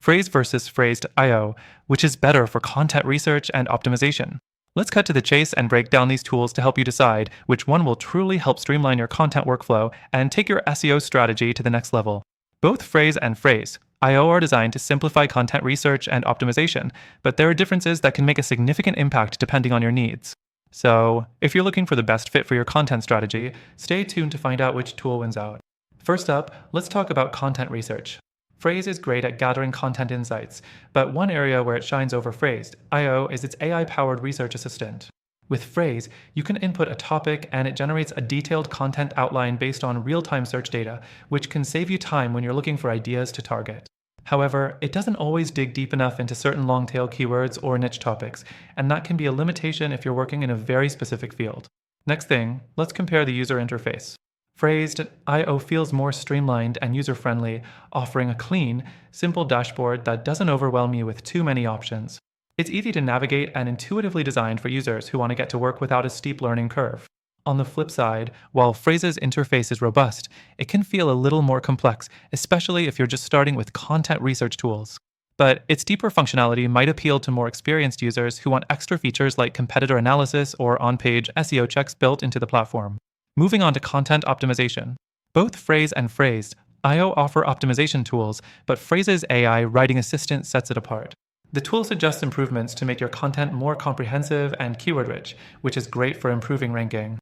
Frase versus Frased.io, which is better for content research and optimization. Let's cut to the chase and break down these tools to help you decide which one will truly help streamline your content workflow and take your SEO strategy to the next level. Both Frase and Frase.io are designed to simplify content research and optimization, but there are differences that can make a significant impact depending on your needs. So, if you're looking for the best fit for your content strategy, stay tuned to find out which tool wins out. First up, let's talk about content research. Frase is great at gathering content insights, but one area where it shines over Frased.io is its AI-powered research assistant. With Frase, you can input a topic and it generates a detailed content outline based on real-time search data, which can save you time when you're looking for ideas to target. However, it doesn't always dig deep enough into certain long-tail keywords or niche topics, and that can be a limitation if you're working in a very specific field. Next thing, let's compare the user interface. Frased.io feels more streamlined and user-friendly, offering a clean, simple dashboard that doesn't overwhelm you with too many options. It's easy to navigate and intuitively designed for users who want to get to work without a steep learning curve. On the flip side, while Phrase's interface is robust, it can feel a little more complex, especially if you're just starting with content research tools. But its deeper functionality might appeal to more experienced users who want extra features like competitor analysis or on-page SEO checks built into the platform. Moving on to content optimization. Both Frase and Frased.io offer optimization tools, but Phrase's AI writing assistant sets it apart. The tool suggests improvements to make your content more comprehensive and keyword-rich, which is great for improving ranking.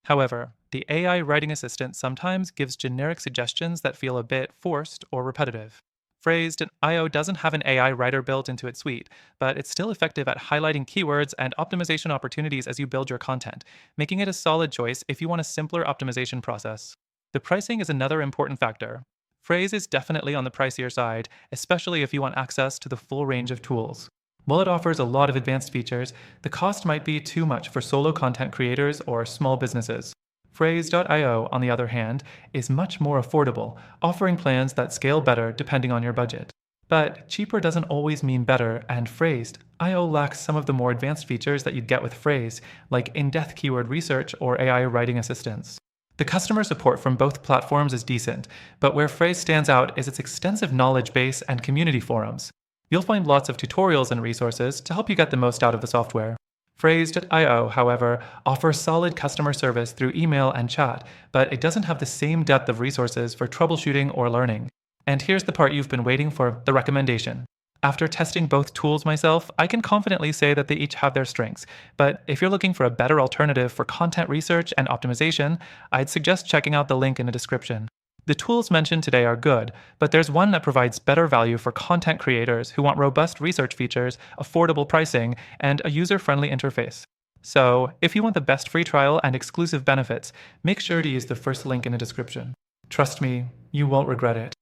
However, the AI writing assistant sometimes gives generic suggestions that feel a bit forced or repetitive. Frased.io doesn't have an AI writer built into its suite, but it's still effective at highlighting keywords and optimization opportunities as you build your content, making it a solid choice if you want a simpler optimization process. The pricing is another important factor. Frase is definitely on the pricier side, especially if you want access to the full range of tools. While it offers a lot of advanced features, the cost might be too much for solo content creators or small businesses. Frase.io, on the other hand, is much more affordable, offering plans that scale better depending on your budget. But cheaper doesn't always mean better, and Frased.io lacks some of the more advanced features that you'd get with Frase, like in-depth keyword research or AI writing assistance. The customer support from both platforms is decent, but where Frase stands out is its extensive knowledge base and community forums. You'll find lots of tutorials and resources to help you get the most out of the software. Frase.io, however, offers solid customer service through email and chat, but it doesn't have the same depth of resources for troubleshooting or learning. And here's the part you've been waiting for, the recommendation. After testing both tools myself, I can confidently say that they each have their strengths, but if you're looking for a better alternative for content research and optimization, I'd suggest checking out the link in the description. The tools mentioned today are good, but there's one that provides better value for content creators who want robust research features, affordable pricing, and a user-friendly interface. So, if you want the best free trial and exclusive benefits, make sure to use the first link in the description. Trust me, you won't regret it.